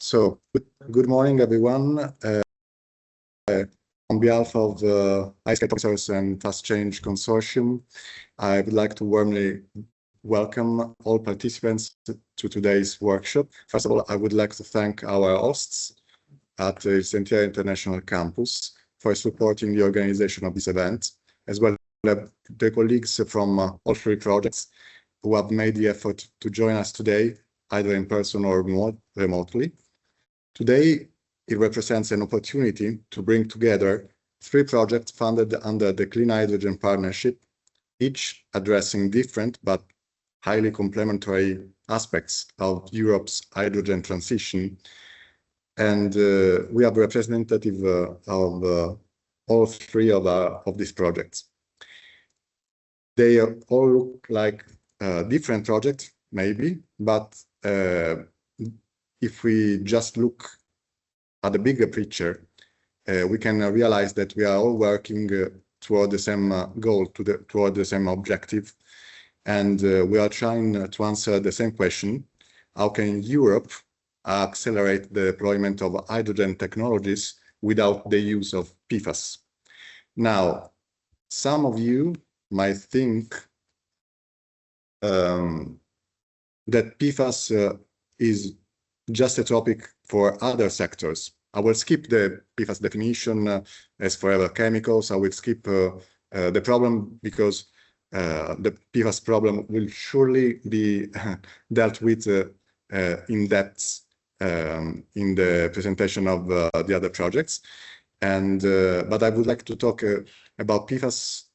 So, good morning, everyone. On behalf of the HYScale PROMISERS and FASTCH2ANGE consortium, I would like to warmly welcome all participants to today's workshop. First of all, I would like to thank our hosts at the Centennial International Campus for supporting the organization of this event, as well as the colleagues from all three projects who have made the effort to join us today, either in person or remotely. Today, it represents an opportunity to bring together three projects funded under the Clean Hydrogen Partnership, each addressing different but highly complementary aspects of Europe's hydrogen transition. And we have representative of all three of these projects. They all look like different projects, maybe, but if we just look at the bigger picture, we can realize that we are all working toward the same goal, toward the same objective. And we are trying to answer the same question: how can Europe accelerate the deployment of hydrogen technologies without the use of PFAS? Now, some of you might think that PFAS is just a topic for other sectors. I will skip the PFAS definition as forever chemicals. I will skip the problem because the PFAS problem will surely be dealt with in depth in the presentation of the other projects. But I would like to talk about PFAS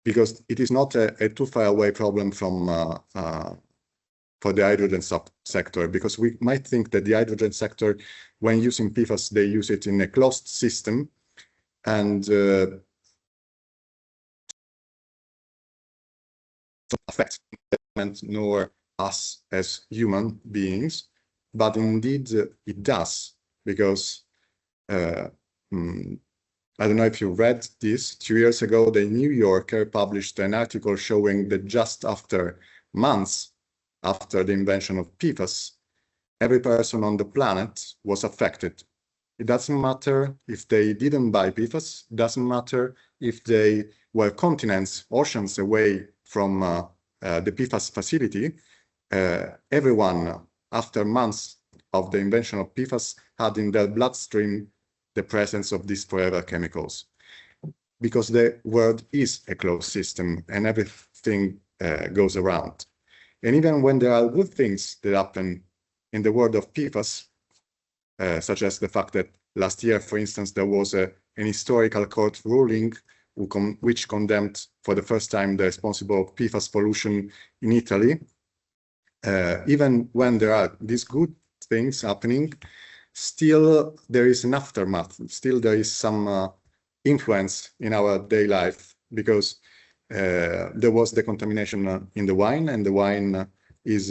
because it is not a too far away problem from for the hydrogen sector, because we might think that the hydrogen sector, when using PFAS, they use it in a closed system, and affect nor us as human beings, but indeed it does, because I don't know if you read this. 2 years ago, the New Yorker published an article showing that just after months after the invention of PFAS, every person on the planet was affected. It doesn't matter if they didn't buy PFAS, it doesn't matter if they were continents, oceans away from the PFAS facility. Everyone, after months of the invention of PFAS, had in their bloodstream the presence of these forever chemicals. Because the world is a closed system and everything goes around. And even when there are good things that happen in the world of PFAS, such as the fact that last year, for instance, there was an historical court ruling which condemned for the first time the responsible PFAS pollution in Italy. Even when there are these good things happening, still there is an aftermath. Still there is some influence in our daily life, because there was the contamination in the wine, and the wine is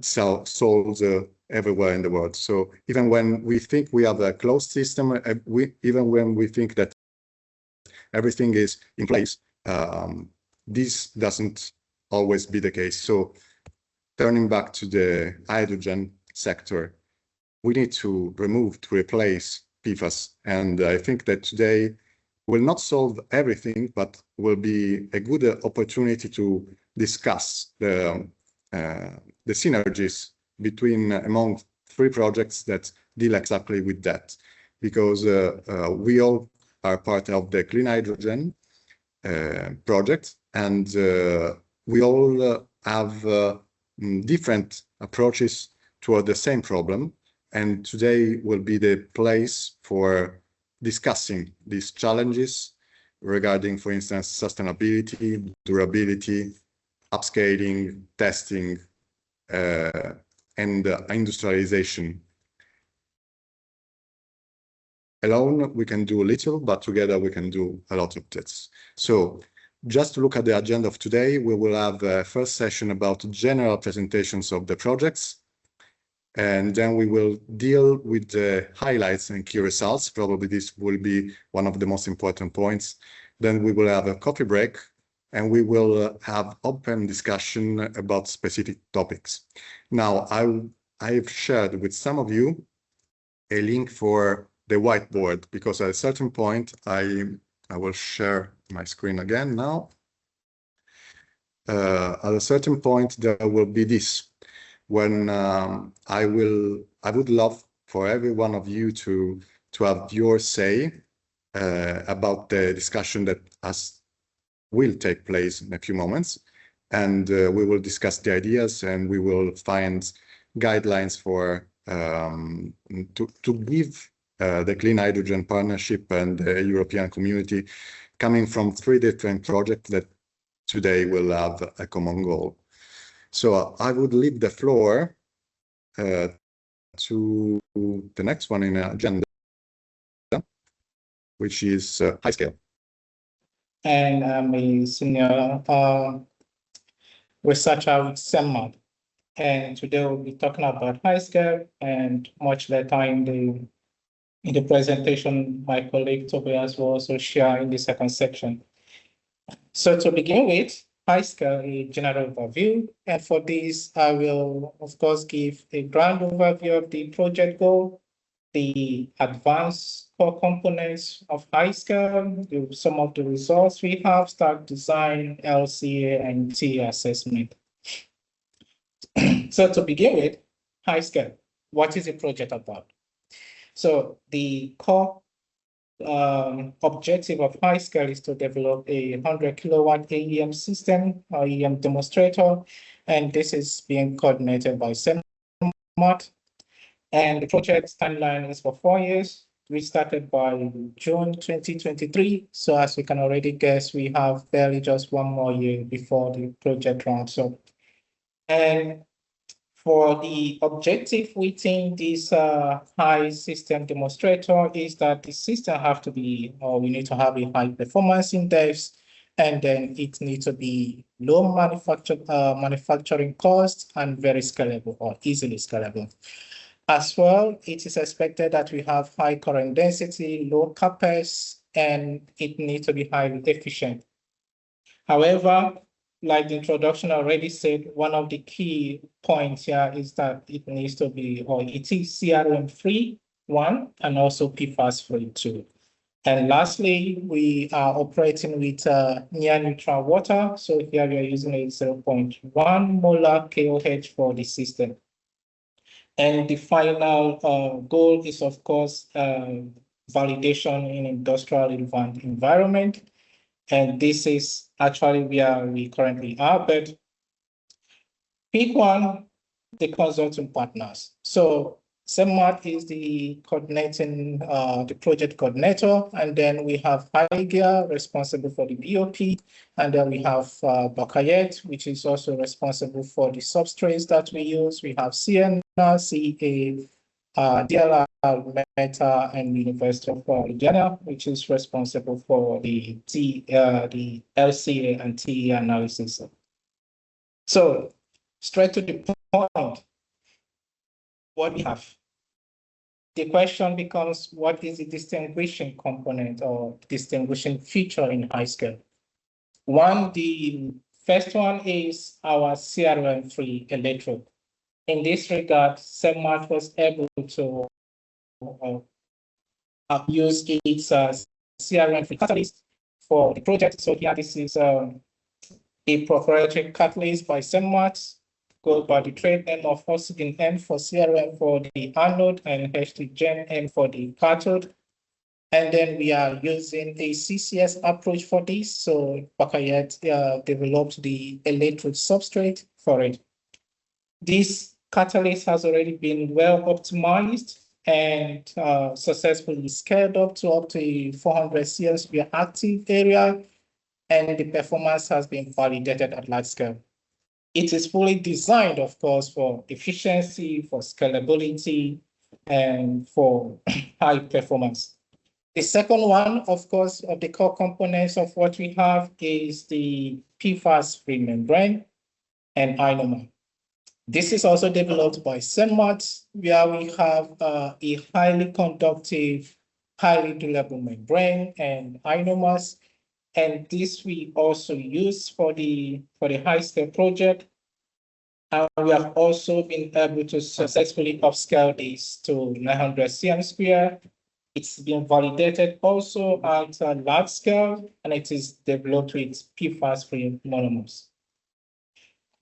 sold everywhere in the world. So even when we think we have a closed system, even when we think that everything is in place, this doesn't always be the case. So turning back to the hydrogen sector, we need to replace PFAS. And I think that today will not solve everything, but will be a good opportunity to discuss the synergies among three projects that deal exactly with that. Because we all are part of the Clean Hydrogen project, and we all have different approaches toward the same problem. And today will be the place for discussing these challenges regarding, for instance, sustainability, durability, upscaling, testing, and industrialization. Alone, we can do little, but together we can do a lot of this. So just to look at the agenda of today, we will have a first session about general presentations of the projects. And then we will deal with the highlights and key results. Probably this will be one of the most important points. Then we will have a coffee break, and we will have open discussion about specific topics. Now, I I've shared with some of you a link for the whiteboard, because at a certain point, I will share my screen again now. At a certain point, there will be this, when I would love for every one of you to have your say about the discussion that will take place in a few moments. And we will discuss the ideas, and we will find guidelines for to give the Clean Hydrogen Partnership and the European community, coming from 3 different projects that today will have a common goal. So I would leave the floor to the next one in the agenda, which is HYScale. And I'm a senior researcher with CEMAD. And today we'll be talking about HYScale, and much later in the presentation, my colleague Tobias will also share in the second section. So to begin with, HYScale, a general overview. And for this, I will, of course, give a grand overview of the project goal, the advanced core components of HYScale, some of the results we have, stack design, LCA, and T assessment. So to begin with, HYScale, what is the project about? So the core objective of HYScale is to develop a 100 kilowatt AEM system, or AEM demonstrator, and this is being coordinated by CEMAD. And the project timeline is for 4 years. We started by June 2023. So as you can already guess, we have barely just 1 more year before the project runs up. And for the objective within this high system demonstrator is that the system have to be, or we need to have a high performance index, and then it needs to be low manufacturing cost and very scalable, or easily scalable. As well, it is expected that we have high current density, low CapEx, and it needs to be highly efficient. However, like the introduction already said, one of the key points here is that it needs to be, or it is CRM-free, 1, and also PFAS-free, 2. And lastly, we are operating with near neutral water. So here we are using a 0.1 molar KOH for the system. And the final goal is, of course, validation in industrial relevant environment. And this is actually where we currently are, but pick one, the consulting partners. So CEMAD is the coordinating, the project coordinator, and then we have HYScale responsible for the BOP, and then we have Bakayet, which is also responsible for the substrates that we use. We have CNA, CA, DLR, Meta, and University of Virginia, which is responsible for the LCA and TE analysis. So straight to the point, what we have. The question becomes, what is the distinguishing component or distinguishing feature in HYScale? One, the first one is our CRM-free electrode. In this regard, CEMAD was able to use its CRM-free catalyst for the project. So here, this is a proprietary catalyst by CEMAD, go by the trade name of Oxygen N for CRM for the anode and H2Gen N for the cathode. And then we are using a CCS approach for this. So Bakayet developed the electrode substrate for it. This catalyst has already been well optimized and successfully scaled up to 400 CS reactive area, and the performance has been validated at large scale. It is fully designed, of course, for efficiency, for scalability, and for high performance. The second one, of course, of the core components of what we have is the PFAS-free membrane and INOMA. This is also developed by CEMAD, where we have a highly conductive, highly durable membrane and inomas. And this we also use for the HYScale project. And we have also been able to successfully upscale this to 900 cm square. It's been validated also at a large scale, and it is developed with PFAS-free monomers.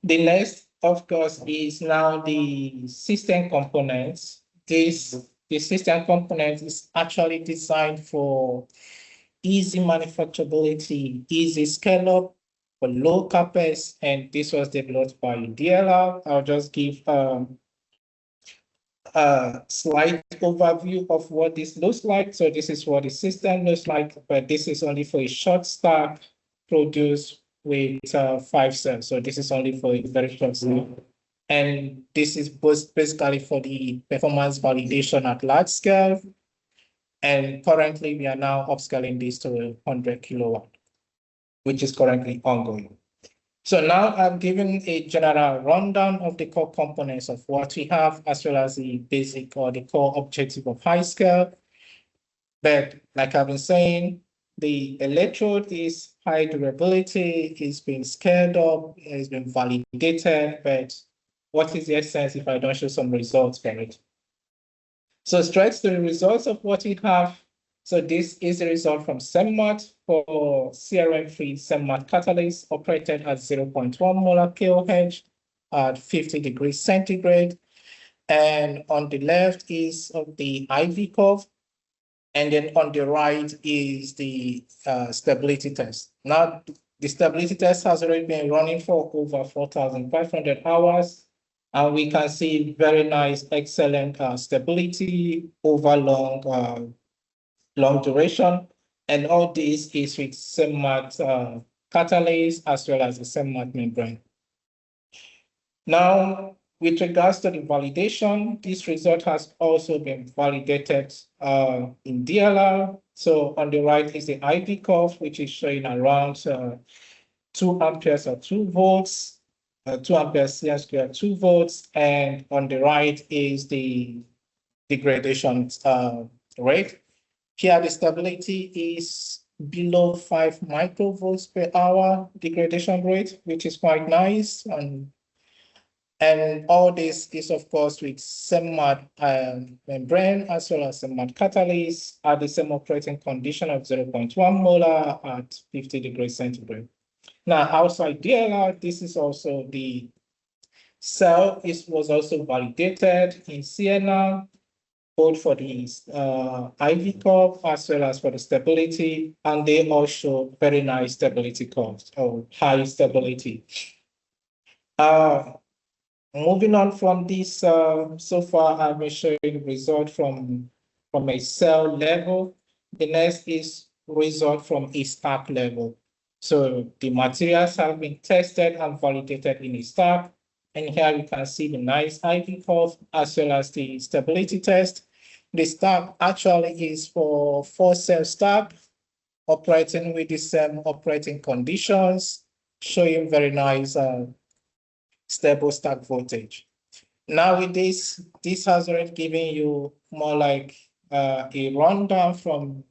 The next, of course, is now the system components. The system component is actually designed for easy manufacturability, easy scale-up, for low CapEx, and this was developed by DLR. I'll just give a slight overview of what this looks like. So this is what the system looks like, but this is only for a short stack produced with 5 cells. So this is only for a very short stack. And this is basically for the performance validation at large scale. And currently we are now upscaling this to 100 kilowatt, which is currently ongoing. So now I've given a general rundown of the core components of what we have, as well as the basic or the core objective of HYScale. But like I've been saying, the electrode is high durability, it's been scaled up, it's been validated, but what is the essence if I don't show some results for it? So straight to the results of what we have. So this is the result from SEMMAT for CRM-free SEMMAT catalyst operated at 0.1 molar KOH at 50 degrees centigrade. And on the left is of the IV curve. And then on the right is the stability test. Now, the stability test has already been running for over 4,500 hours. And we can see very nice, excellent stability over long duration. And all this is with SEMMAT catalyst as well as the SEMMAT membrane. Now, with regards to the validation, this result has also been validated in DLR. So on the right is the IV curve, which is showing around 2 amperes or 2 volts. 2 amperes cm square, 2 volts, and on the right is the degradation rate. Here, the stability is below 5 microvolts per hour degradation rate, which is quite nice. And all this is, of course, with SEMMAT membrane as well as SEMMAT catalyst at the same operating condition of 0.1 molar at 50 degrees centigrade. Now, outside DLR, this is also the cell was also validated in CNR, both for the IV curve as well as for the stability, and they all show very nice stability curves or high stability. Moving on from this, so far I've been showing result from a cell level. The next is result from a stack level. So the materials have been tested and validated in a stack. And here you can see the nice IV curve as well as the stability test. The stack actually is for 4-cell stack operating with the same operating conditions, showing very nice stable stack voltage. Now with this has already given you more like a rundown from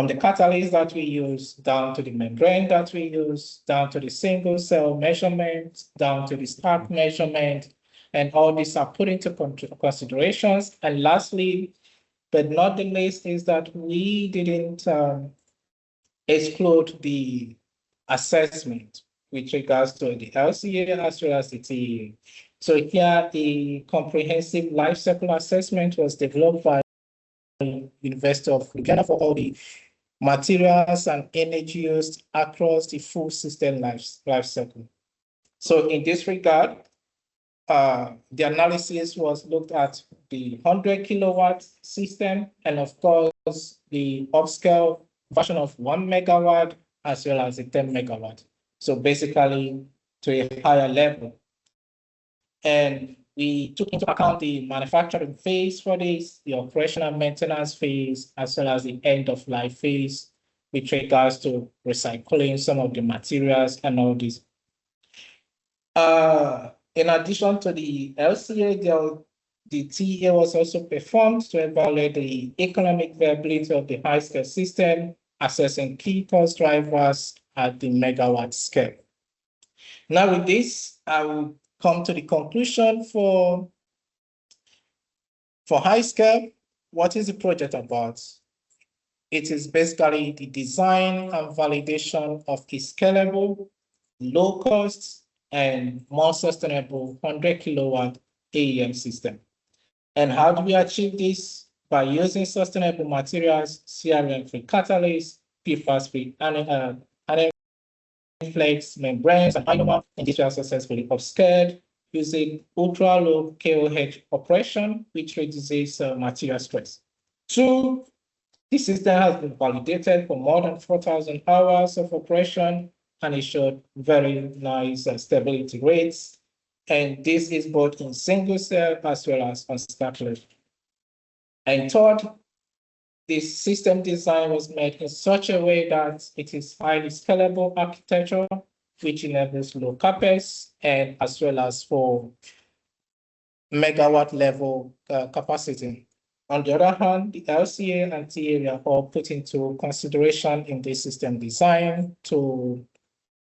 the catalyst that we use, down to the membrane that we use, down to the single cell measurement, down to the stack measurement, and all these are put into considerations. And lastly, but not the least, is that we didn't exclude the assessment with regards to the LCA as well as the TEA. So here, the comprehensive life cycle assessment was developed by University of Louisiana for all the materials and energy used across the full system life cycle. So in this regard, the analysis was looked at the 100 kilowatt system and of course the upscale version of 1 megawatt as well as the 10 megawatt. So basically to a higher level. And we took into account the manufacturing phase for this, the operational maintenance phase, as well as the end of life phase with regards to recycling some of the materials and all this. In addition to the LCA, the TEA was also performed to evaluate the economic viability of the HYScale system, assessing key cost drivers at the megawatt scale. Now with this, I will come to the conclusion for HYScale. What is the project about? It is basically the design and validation of a scalable, low cost, and more sustainable 100 kilowatt AEM system. And how do we achieve this? By using sustainable materials, CRM-free catalysts, PFAS-free flakes, membranes, and ionomer, and these are successfully upscaled using ultra-low KOH operation, which reduces material stress. 2, the system has been validated for more than 4,000 hours of operation, and it showed very nice stability rates. And this is both in single cell as well as on stack level. And third, this system design was made in such a way that it is highly scalable architecture, which enables low CapEx and as well as for megawatt level capacity. On the other hand, the LCA and TA are all put into consideration in this system design to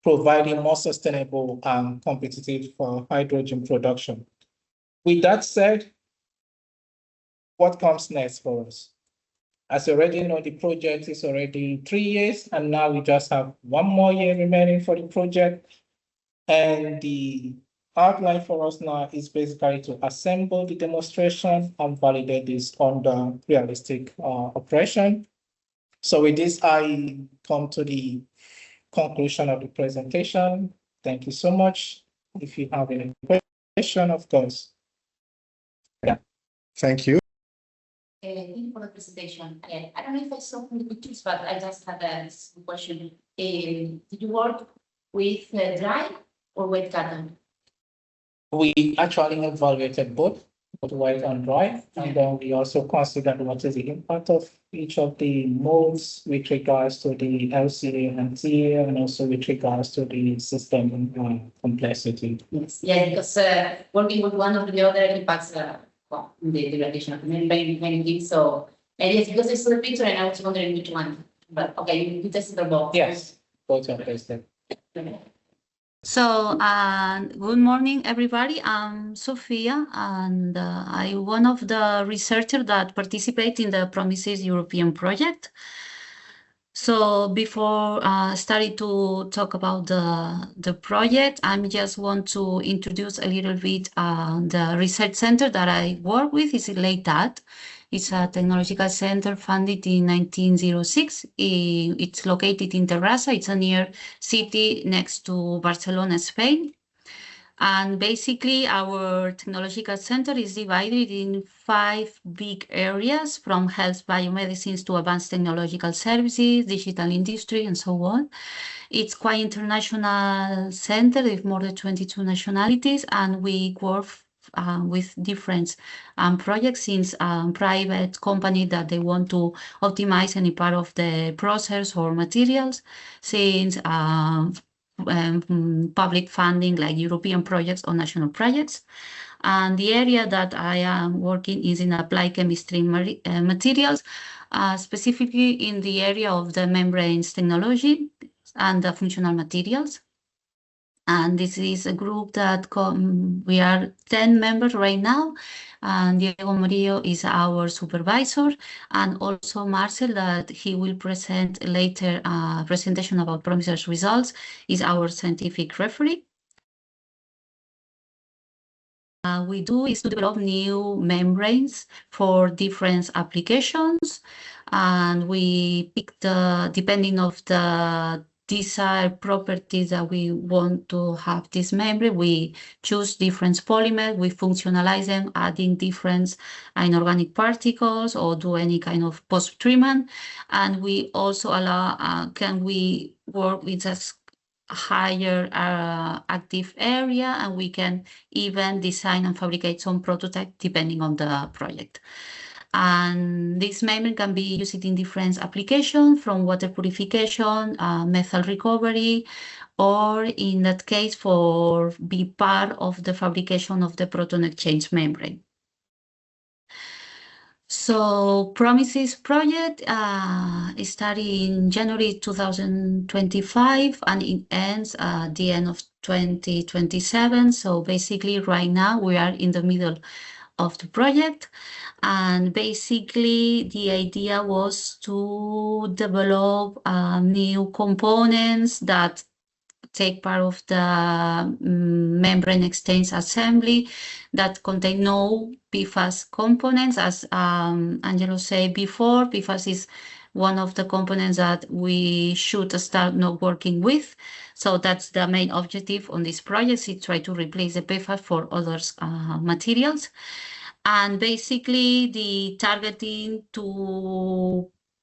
provide a more sustainable and competitive hydrogen production. With that said, what comes next for us? As you already know, the project is already 3 years, and now we just have 1 more year remaining for the project. And the outline for us now is basically to assemble the demonstration and validate this under realistic operation. So with this, I come to the conclusion of the presentation. Thank you so much. If you have any question, of course. Yeah. Thank you. Thank you for the presentation. I don't know if I saw from the pictures, but I just had a question. Did you work with dry or wet cotton? We actually evaluated both wet and dry, and then we also considered what is the impact of each of the modes with regards to the LCA and TA, and also with regards to the system complexity. Yes, yeah, because working with one or the other impacts well, the degradation of many so maybe it's because I saw the picture and I was wondering which one. But okay, you tested them both. Yes, both are tested. So, good morning, everybody. I'm Sophia, and I'm one of the researchers that participate in the PROMISERS European project. So before starting to talk about the project, I just want to introduce a little bit the research center that I work with. Is LATAT. It's a technological center founded in 1906. It's located in Terrassa. It's a near city next to Barcelona, Spain. And basically, our technological center is divided in 5 big areas, from health biomedicines to advanced technological services, digital industry, and so on. It's quite international center with more than 22 nationalities, and we work with different projects, since private company that they want to optimize any part of the process or materials, since public funding like European projects or national projects. And the area that I am working is in applied chemistry materials, specifically in the area of the membranes technology and the functional materials. And this is a group that we are 10 members right now, and Diego Murillo is our supervisor, and also Marcel, that he will present later presentation about PROMISERS results, is our scientific referee. We do is to develop new membranes for different applications, and we pick depending of the desired properties that we want to have this membrane, we choose different polymers, we functionalize them, adding different inorganic particles or do any kind of post-treatment. And we also allow, can we work with a higher active area, and we can even design and fabricate some prototype depending on the project. And this membrane can be used in different applications, from water purification, methyl recovery, or in that case for be part of the fabrication of the proton exchange membrane. So PROMISERS project started in January 2025, and it ends at the end of 2027. So basically right now we are in the middle of the project, and basically the idea was to develop new components that take part of the membrane exchange assembly that contain no PFAS components. As Angelo said before, PFAS is one of the components that we should start not working with. So that's the main objective on this project, is try to replace the PFAS for other materials. And basically the targeting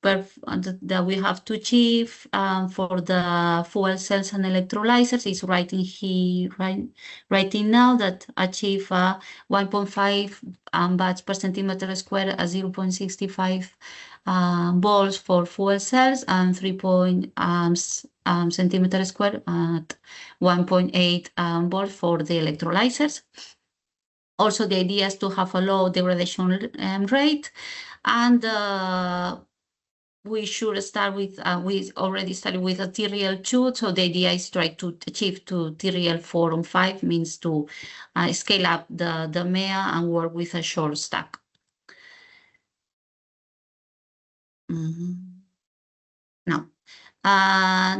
that we have to achieve for the fuel cells and electrolyzers is writing now that achieve 1.5 watts per centimeter square at 0.65 volts for fuel cells and 3 centimeter square at 1.8 volts for the electrolyzers. Also, the idea is to have a low degradation rate, and we should start with, we already started with a TRL 2, so the idea is try to achieve to TRL 4 and 5, means to scale up the MEA and work with a short stack. Now,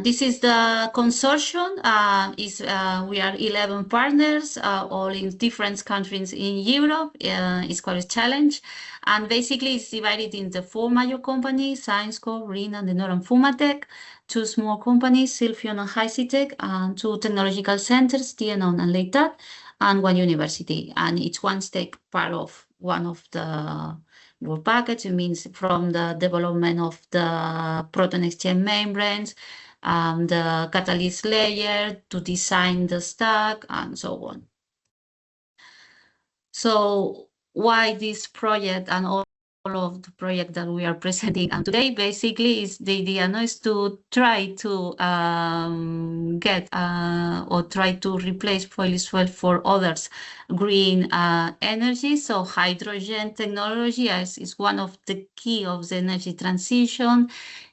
this is the consortium. We are 11 partners, all in different countries in Europe. It's quite a challenge. And basically, it's divided into 4 major companies, HYScale, RIN, and the Northern Fumatech, 2 small companies, Silfion and HYScale, and 2 technological centers, TNO and Leitat, and 1 university. And each one takes part of one of the work package. It means from the development of the proton exchange membranes, the catalyst layer, to design the stack, and so on. So why this project and all of the project that we are presenting today basically is the idea is to try to get or try to replace fossil fuel for others green energy. So hydrogen technology is one of the key of the energy transition,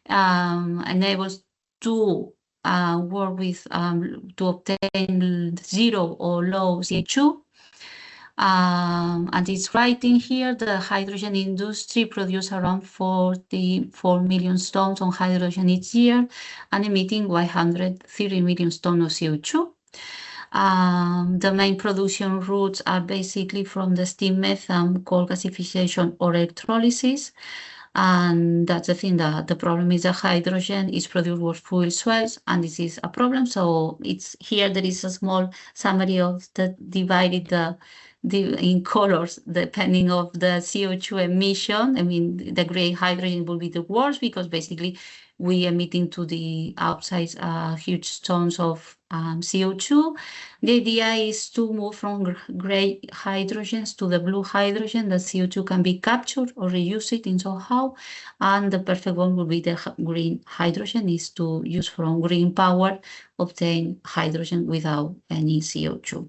enables to work with to obtain zero or low CO2. And it's writing here, the hydrogen industry produces around 44 million tons of hydrogen each year and emitting 130 million tons of CO2. The main production routes are basically from the steam methane, coal gasification, or electrolysis. And that's the thing, that the problem is that hydrogen is produced with fuel cells, and this is a problem. So it's here, there is a small summary of the divided in colors depending of the CO2 emission. I mean, the gray hydrogen will be the worst because basically we emitting to the outside huge tons of CO2. The idea is to move from gray hydrogens to the blue hydrogen. The CO2 can be captured or reused in somehow, and the perfect one will be the green hydrogen, is to use from green power, obtain hydrogen without any CO2.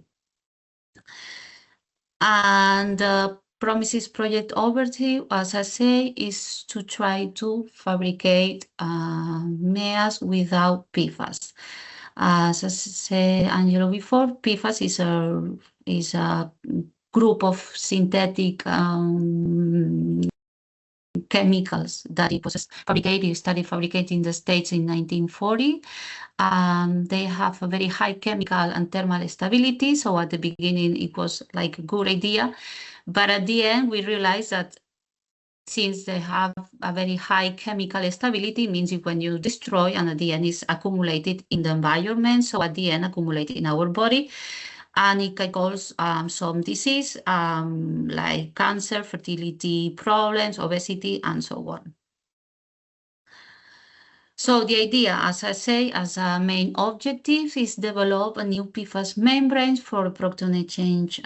And the PROMISERS project overview, as I say, is to try to fabricate MEAs without PFAS. As I said, Angelo, before, PFAS is a group of synthetic chemicals that it was started fabricating in the States in 1940. They have a very high chemical and thermal stability. So at the beginning, it was like a good idea. But at the end, we realized that since they have a very high chemical stability, it means when you destroy, and at the end is accumulated in the environment. So at the end, accumulated in our body. And it can cause some disease like cancer, fertility problems, obesity, and so on. So the idea, as I say, as a main objective, is develop a new PFAS membranes for proton exchange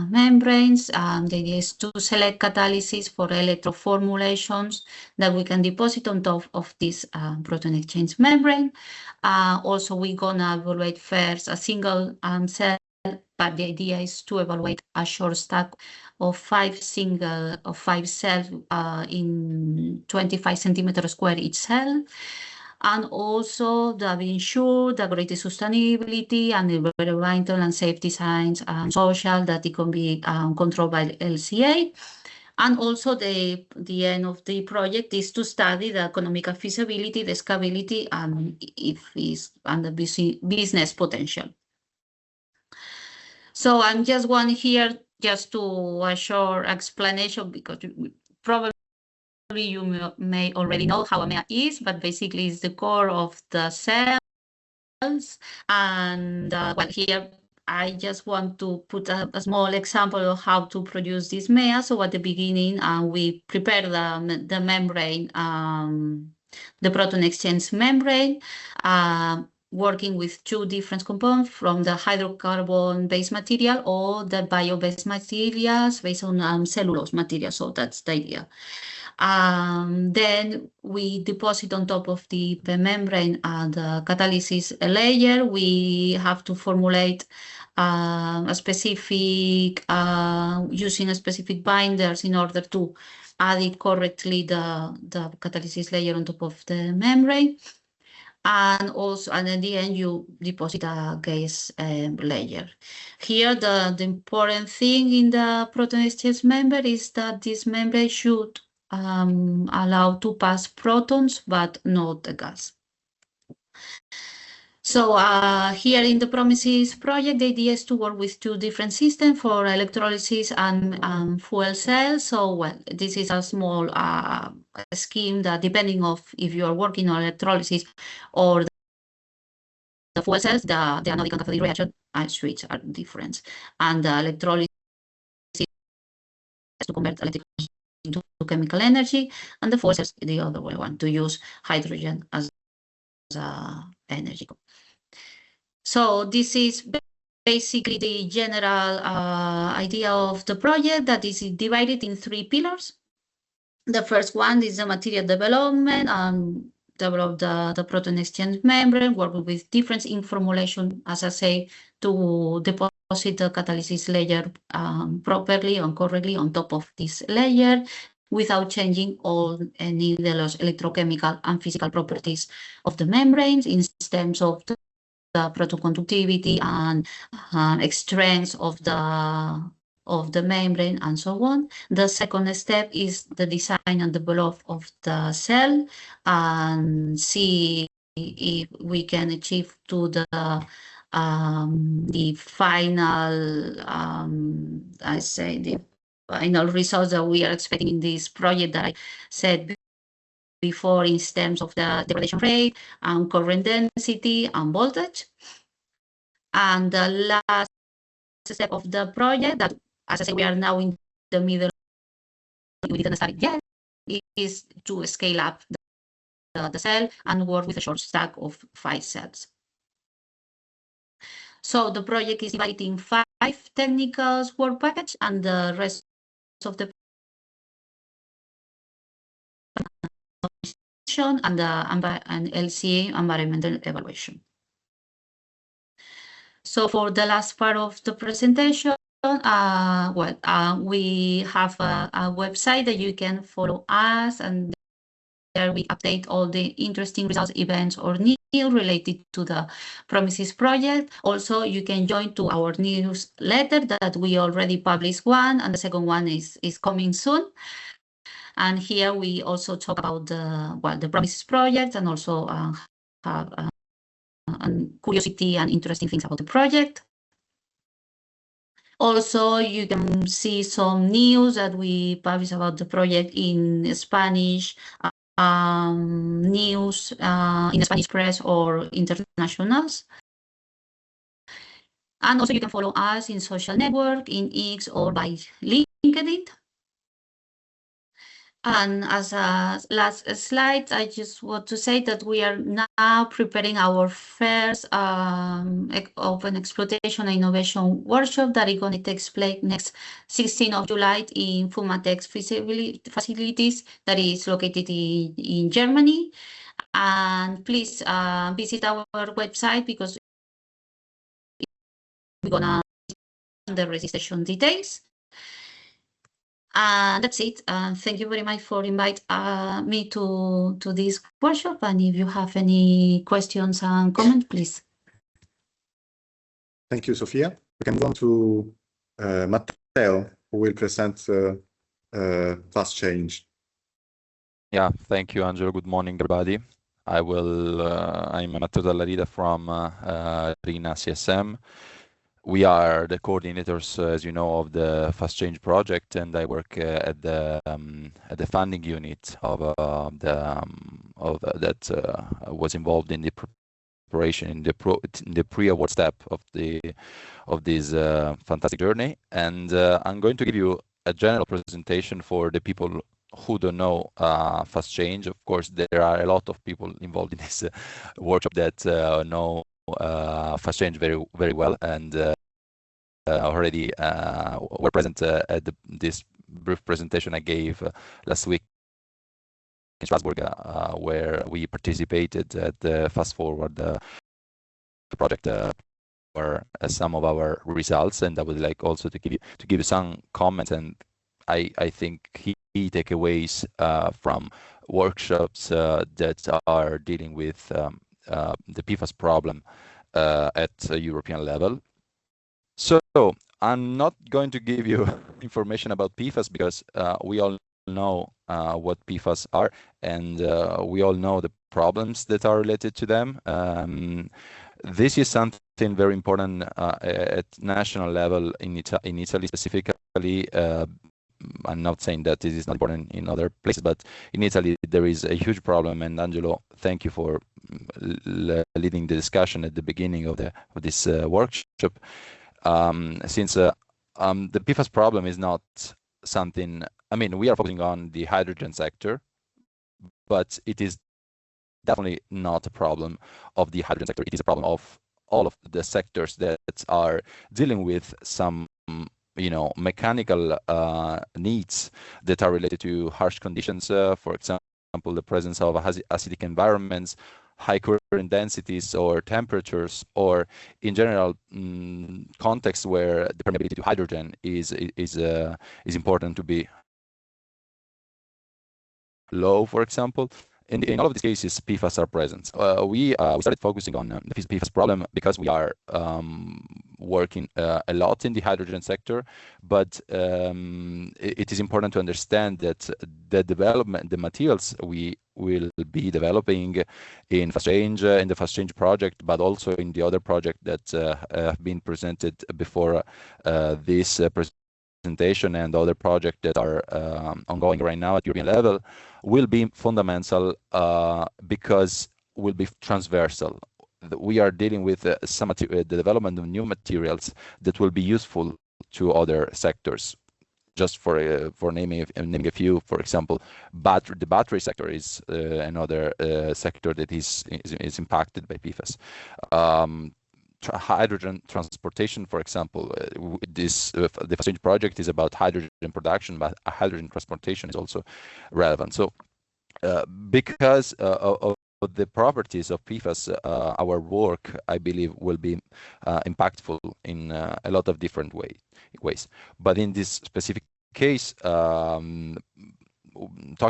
membranes. The idea is to select catalysis for electroformulations that we can deposit on top of this proton exchange membrane. Also, we're gonna evaluate first a single cell, but the idea is to evaluate a short stack of 5 cells in 25 centimeters square each cell. and also to ensure the greater sustainability and environmental and safe designs and social that it can be controlled by LCA. And also the end of the project is to study the economic feasibility, the scalability, and the business potential. So I'm just one here just to a short explanation, because probably you may already know how AMEA is, but basically it's the core of the cells. And well, here I just want to put a small example of how to produce this MEA. So at the beginning, we prepare the membrane, the proton exchange membrane, working with two different components from the hydrocarbon-based material or the bio-based materials based on cellulose material. So that's the idea. Then we deposit on top of the membrane the catalysis layer. We have to formulate a specific, using a specific binders in order to add it correctly the catalysis layer on top of the membrane. And also, and in the end, you deposit a gas layer. Here, the important thing in the proton exchange membrane is that this membrane should allow to pass protons, but not the gas. So here in the PROMISERS project, the idea is to work with two different systems for electrolysis and fuel cells. So well, this is a small scheme that, depending of if you are working on electrolysis or the fuel cells, the anodic and cathodic reaction switch are different, and the electrolysis to convert electric into chemical energy, and the fuel cells the other way, want to use hydrogen as energy. So this is basically the general idea of the project, that is divided in three pillars. The first one is the material development, develop the proton exchange membrane, work with different ink formulation, as I say, to deposit the catalysis layer properly and correctly on top of this layer, without changing any of the electrochemical and physical properties of the membranes in terms of the proton conductivity and strength of the membrane and so on. The second step is the design and develop of the cell, and see if we can achieve to the final, I say the final results that we are expecting in this project that I said before, in terms of the degradation rate and current density and voltage. And the last step of the project, that, as I say, we are now in the middle, we didn't start it yet, is to scale up the cell and work with a short stack of 5 cells. So the project is divided in 5 technical work packages, and the rest of the and LCA environmental evaluation. So for the last part of the presentation, we have a website that you can follow us, and there we update all the interesting results, events, or news related to the PROMISERS project. Also, you can join to our newsletter that we already published one, and the second one is coming soon. And here we also talk about the PROMISERS project, and also have curiosity and interesting things about the project. Also, you can see some news that we publish about the project in Spanish news, in Spanish press or internationals. And also you can follow us in social network, in X or by LinkedIn. And as a last slide, I just want to say that we are now preparing our first open exploitation and innovation workshop that is going to take place next 16th of July in Fumatex facilities that is located in Germany. And please visit our website, because we're going to the registration details. That's it. Thank you very much for inviting me to this workshop. And if you have any questions and comments, please. Thank you, Sofia. We can go on to Matteo, who will present FASTCH2ANGE. Yeah, thank you, Angelo. Good morning, everybody. I'm Matteo Dallarida from RINA CSM. We are the coordinators, as you know, of the FASTCH2ANGE project, and I work at the funding unit of that was involved in the preparation in the pre-award step of this fantastic journey. And I'm going to give you a general presentation for the people who don't know FASTCH2ANGE. Of course, there are a lot of people involved in this workshop that know FASTCH2ANGE very, very well, and already were present at this brief presentation I gave last week in Strasbourg, where we participated at the Fast Forward project for some of our results, and I would like also to give you some comments and I think key takeaways from workshops that are dealing with the PFAS problem at a European level. So I'm not going to give you information about PFAS because we all know what PFAS are, and we all know the problems that are related to them. This is something very important at national level in Italy specifically. I'm not saying that this is not important in other places, but in Italy there is a huge problem. And Angelo, thank you for leading the discussion at the beginning of this workshop. Since the PFAS problem is not something, I mean, we are focusing on the hydrogen sector, but it is definitely not a problem of the hydrogen sector. It is a problem of all of the sectors that are dealing with some mechanical needs that are related to harsh conditions, for example, the presence of acidic environments, high current densities or temperatures, or in general contexts where the permeability to hydrogen is important to be low, for example. In all of these cases, PFAS are present. We started focusing on the PFAS problem because we are working a lot in the hydrogen sector, but it is important to understand that the materials we will be developing in FASTCH2ANGE, in the FASTCH2ANGE project, but also in the other project that have been presented before this presentation and other projects that are ongoing right now at European level, will be fundamental because will be transversal. We are dealing with the development of new materials that will be useful to other sectors. Just for naming a few, for example, the battery sector is another sector that is impacted by PFAS. Hydrogen transportation, for example, the FASTCH2ANGE project is about hydrogen production, but hydrogen transportation is also relevant. So because of the properties of PFAS, our work, I believe, will be impactful in a lot of different ways. But in this specific case, talking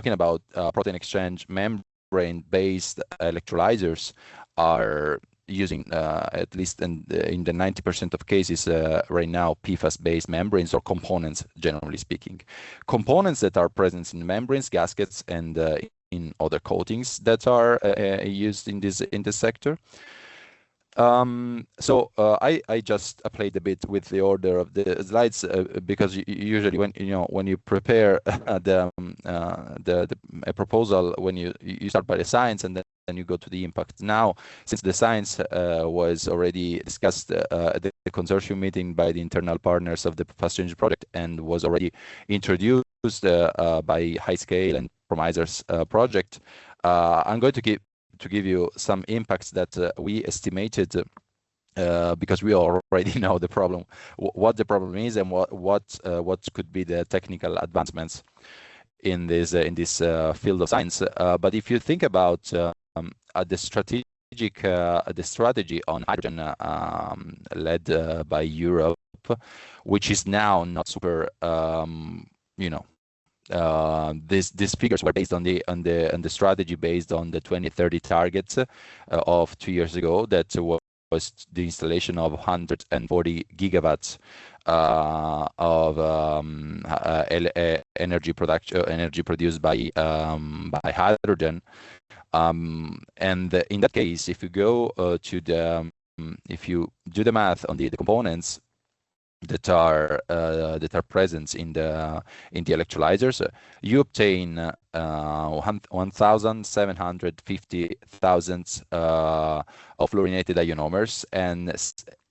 about protein exchange membrane-based electrolyzers are using, at least in the 90% of cases right now, PFAS-based membranes or components, generally speaking. Components that are present in membranes, gaskets, and in other coatings that are used in this sector. So I just played a bit with the order of the slides because usually when you prepare a proposal, when you start by the science and then you go to the impact. Now, since the science was already discussed at the consortium meeting by the internal partners of the FASTCH2ANGE project and was already introduced by HYScale and PROMISERS project, I'm going to give you some impacts that we estimated because we already know the problem, what the problem is, and what could be the technical advancements in this field of science. But if you think about the strategy on hydrogen led by Europe, which is now not super these figures were based on the strategy based on the 2030 targets of 2 years ago. That was the installation of 140 gigawatts of energy produced by hydrogen. And in that case, if you go if you do the math on the components that are present in the electrolyzers, you obtain 1,750,000 of fluorinated ionomers and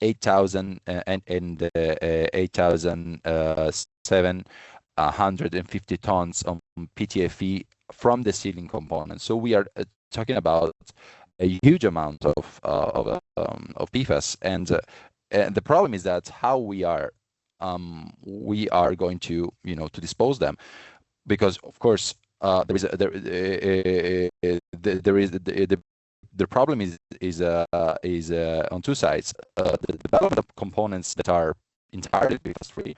8,750 tons of PTFE from the sealing component. So we are talking about a huge amount of PFAS, and the problem is that how we are going to to dispose them, because of course the problem is on two sides: the development of components that are entirely PFAS free,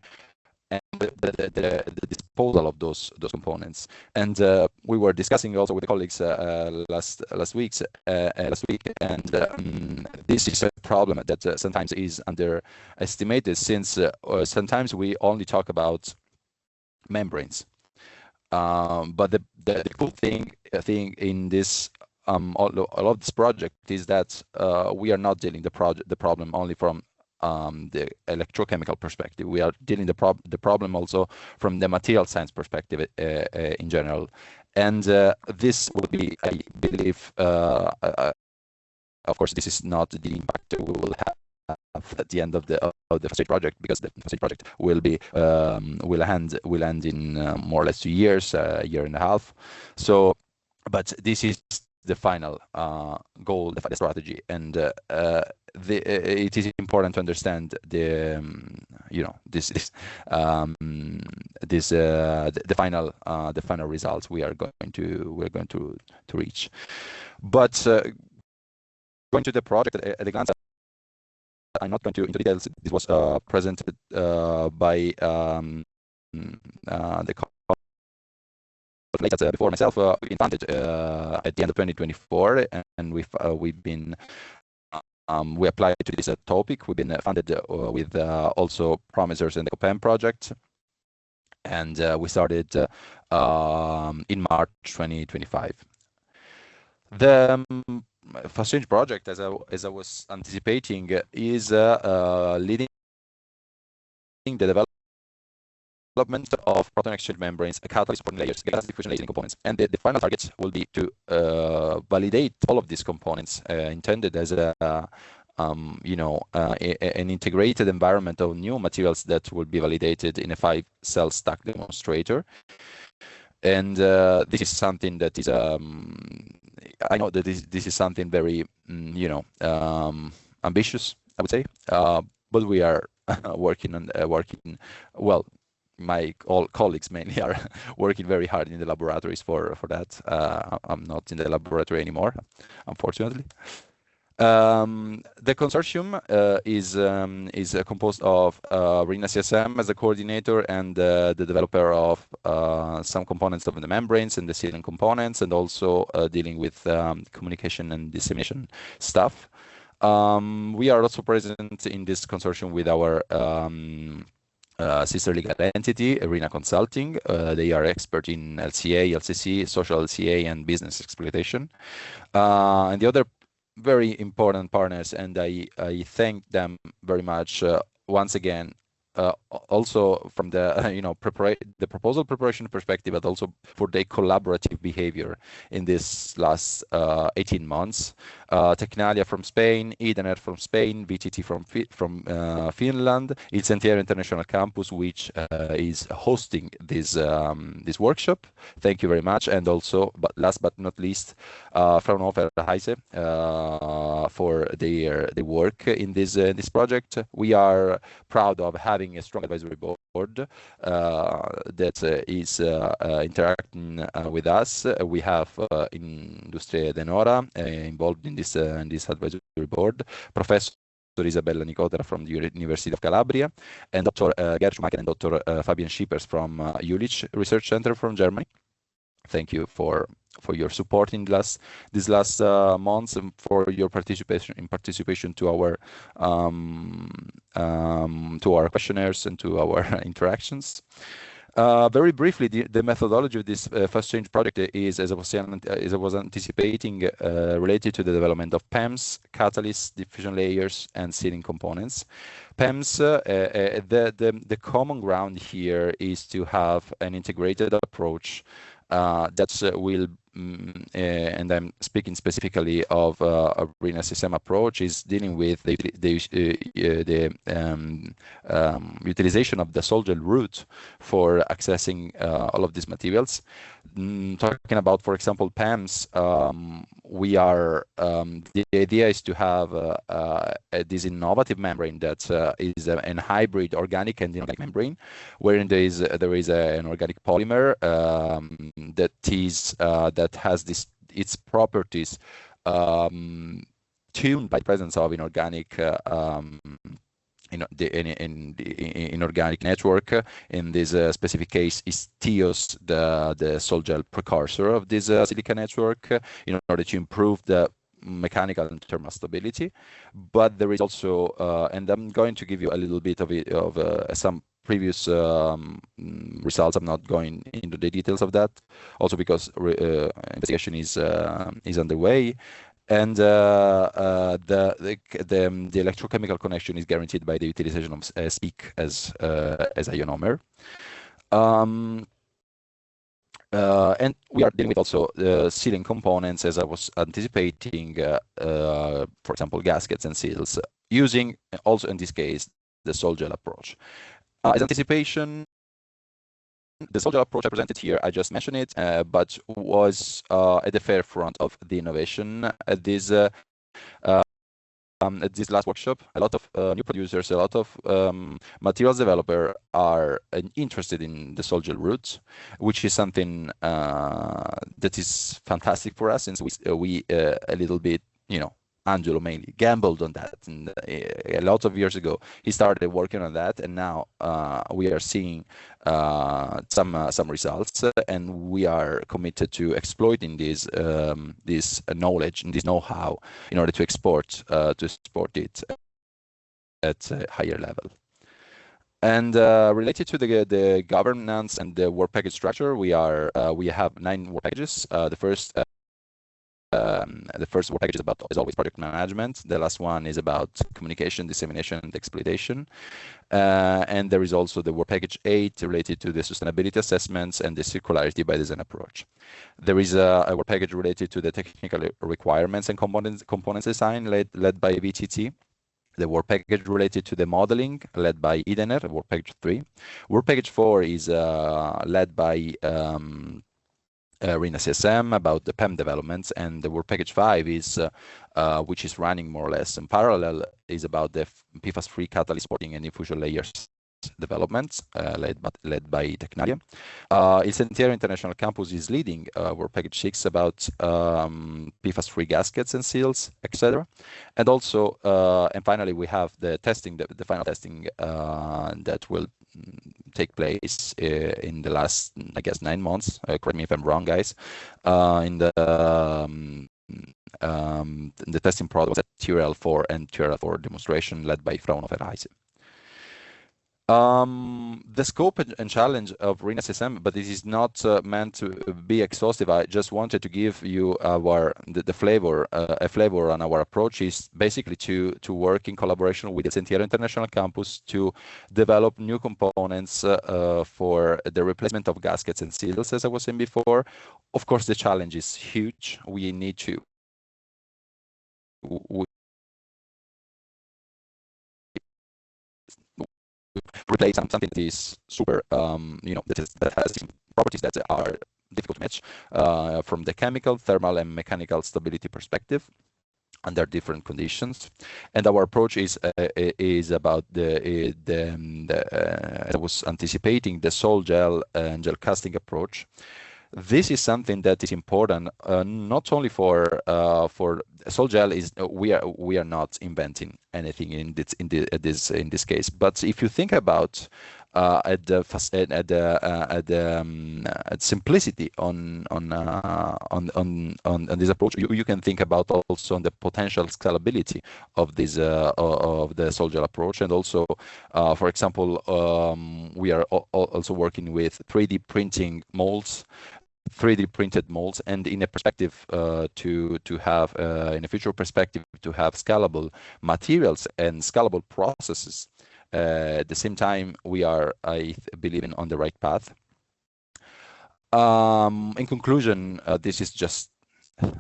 and the disposal of those components. And we were discussing also with the colleagues last week, and this is a problem that sometimes is underestimated, since sometimes we only talk about membranes. But the cool thing in this all of this project is that we are not dealing the problem only from the electrochemical perspective. We are dealing the problem also from the material science perspective in general. And this will be, I believe, of course, this is not the impact we will have at the end of the FASTCH project, because the FASTCH project will end in more or less 2 years, a year and a half. So, but this is the final goal, the strategy, and it is important to understand the final results we are going to reach. But going to the project at a glance, I'm not going into details. This was presented by the before myself. We've been funded at the end of 2024, and we applied to this topic. We've been funded with also PROMISERS and the COPEM project, and we started in March 2025. The FASTCH project, as I was anticipating, is leading the development of proton exchange membranes, catalyst supporting layers, gas diffusion layers, and components. And the final target will be to validate all of these components, intended as an integrated environment of new materials that will be validated in a 5-cell stack demonstrator. And this is something that is I know that this is something very ambitious, I would say, but we are working well. My colleagues mainly are working very hard in the laboratories for that. I'm not in the laboratory anymore, unfortunately. The consortium is composed of RINA CSM as a coordinator and the developer of some components of the membranes and the sealing components, and also dealing with communication and dissemination stuff. We are also present in this consortium with our sister legal entity, RINA Consulting. They are expert in LCA, LCC, social LCA, and business exploitation. And the other very important partners, and I thank them very much once again, also from the the proposal preparation perspective, but also for their collaborative behavior in this last 18 months. Tecnalia from Spain, Edenet from Spain, VTT from Finland, Il Sentiero International Campus, which is hosting this workshop. Thank you very much. And also, but last but not least, Fraunhofer Heise for their work in this project. We are proud of having a strong advisory board that is interacting with us. We have Industrie De Nora involved in this advisory board, Professor Isabella Nicotera from the University of Calabria, and Dr. Gerd Schumacher and Dr. Fabian Schiepers from Jülich Research Center from Germany. Thank you for your support in these last months and for your participation to our questionnaires and to our interactions. Very briefly, the methodology of this FASTCH2ANGE project is, as I was anticipating, related to the development of PEMs, catalysts, diffusion layers, and sealing components. PEMs, the common ground here is to have an integrated approach that will, and I'm speaking specifically of a RINA-SSM approach, is dealing with the utilization of the sol gel route for accessing all of these materials. Talking about, for example, PEMs, we are the idea is to have this innovative membrane that is an hybrid organic and inorganic membrane, wherein there is an organic polymer that has its properties tuned by the presence of inorganic inorganic network. In this specific case is TIOS, the sol gel precursor of this silica network, in order to improve the mechanical and thermal stability. But there is also, and I'm going to give you a little bit of some previous results. I'm not going into the details of that, also because investigation is underway. And the electrochemical connection is guaranteed by the utilization of SPEAK as ionomer. And we are dealing with also sealing components, as I was anticipating, for example, gaskets and seals, using also in this case the sol gel approach. As anticipation, the sol gel approach I presented here, I just mentioned it, but was at the forefront of the innovation at this last workshop. A lot of new producers, a lot of materials developers are interested in the sol gel route, which is something that is fantastic for us, since we a little bit, Angelo mainly gambled on that, and a lot of years ago he started working on that, and now we are seeing some results, and we are committed to exploiting this knowledge and this know-how in order to export it at a higher level. And related to the governance and the work package structure, we have 9 work packages. The first work package is about, as always, project management. The last one is about communication, dissemination, and exploitation. And there is also the work package 8 related to the sustainability assessments and the circularity by design approach. There is a work package related to the technical requirements and components design led by VTT. The work package related to the modeling led by Idenner, work package 3. Work package 4 is led by RINA-SSM, about the PEM developments, and the work package 5 is which is running more or less in parallel, is about the PFAS-free catalyst supporting and diffusion layers developments led by Technalia. Il Sentiero International Campus is leading work package 6 about PFAS-free gaskets and seals, etc. And also, and finally, we have the testing, the final testing that will take place in the last, I guess, 9 months. Correct me if I'm wrong, guys. In the testing product was at TRL4 and TRL4 demonstration led by Fraunhofer HYScale. The scope and challenge of RINA-SSM, but this is not meant to be exhaustive. I just wanted to give you the flavor, a flavor on our approach is basically to work in collaboration with the Sentiero International Campus to develop new components for the replacement of gaskets and seals, as I was saying before. Of course, the challenge is huge. We need to replace something that is super, that has properties that are difficult to match from the chemical, thermal, and mechanical stability perspective under different conditions. And our approach is about I was anticipating the sol gel and gel casting approach. this is something that is important, not only for Sol-Gel. Is we are not inventing anything in this case, but if you think about at simplicity on this approach, you can think about also on the potential scalability of this of the Sol-Gel approach, and also for example we are also working with 3D printing molds, 3D printed molds, and in a perspective to have in a future perspective to have scalable materials and scalable processes. At the same time, we are, I believe, on the right path. In conclusion, this is just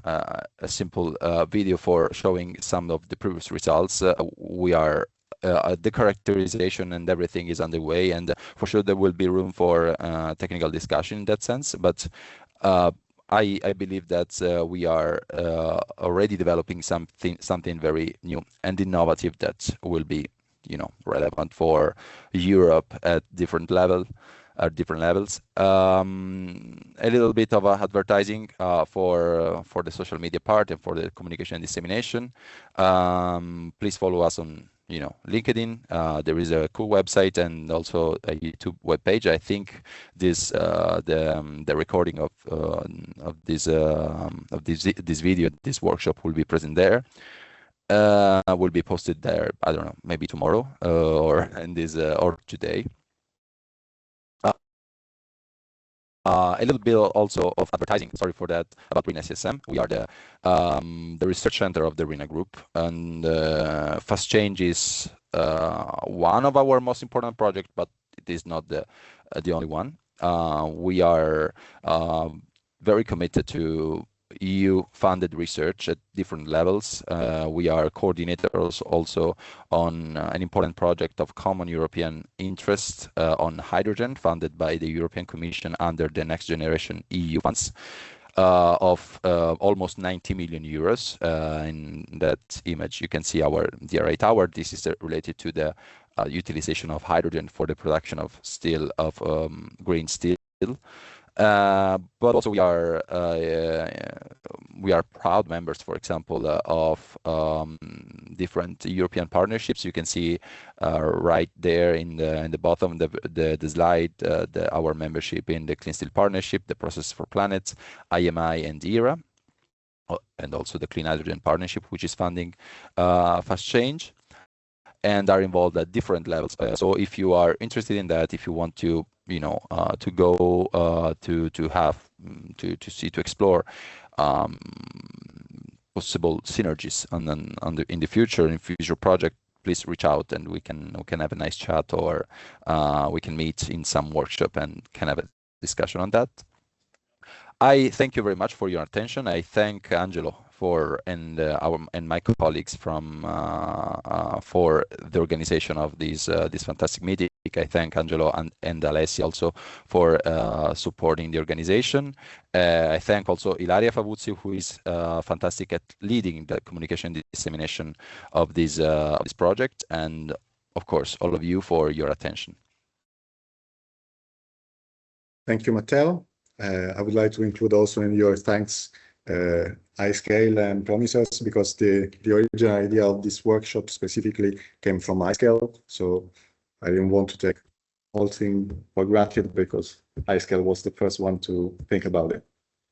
a simple video for showing some of the previous results. We are the characterization and everything is underway, and for sure there will be room for technical discussion in that sense. But I believe that we are already developing something very new and innovative that will be, you know, relevant for Europe at different levels. A little bit of advertising for the social media part and for the communication and dissemination. Please follow us on, you know, LinkedIn. There is a cool website and also a YouTube webpage. I think this the recording of this video, this workshop will be present there. Will be posted there, I don't know, maybe tomorrow or in this or today. A little bit also of advertising, sorry for that, about RINA SSM. We are the research center of the RINA group, and FASTCH2ANGE is one of our most important projects, but it is not the only one. We are very committed to EU-funded research at different levels. We are coordinators also on an important project of common European interest on hydrogen, funded by the European Commission under the Next Generation EU funds of almost 90 million euros. In that image, you can see our DRI tower. This is related to the utilization of hydrogen for the production of steel, of green steel. But also we are proud members, for example, of different European partnerships. You can see right there in the bottom of the slide our membership in the Clean Steel Partnership, the Process for Planet, IMI, and ERA, and also the Clean Hydrogen Partnership, which is funding FASTCH2ANGE, and are involved at different levels. So if you are interested in that, if you want to, you know, to go to explore possible synergies in the future, in future project, please reach out and we can have a nice chat, or we can meet in some workshop and can have a discussion on that. I thank you very much for your attention. I thank Angelo and my colleagues from for the organization of this fantastic meeting. I thank Angelo and Alessia also for supporting the organization. I thank also Ilaria Favuzzi, who is fantastic at leading the communication and dissemination of this project, and of course all of you for your attention. Thank you, Matteo. I would like to include also in your thanks HYScale and PROMISERS, because the original idea of this workshop specifically came from HYScale. So I didn't want to take all thing for granted, because HYScale was the first one to think about it.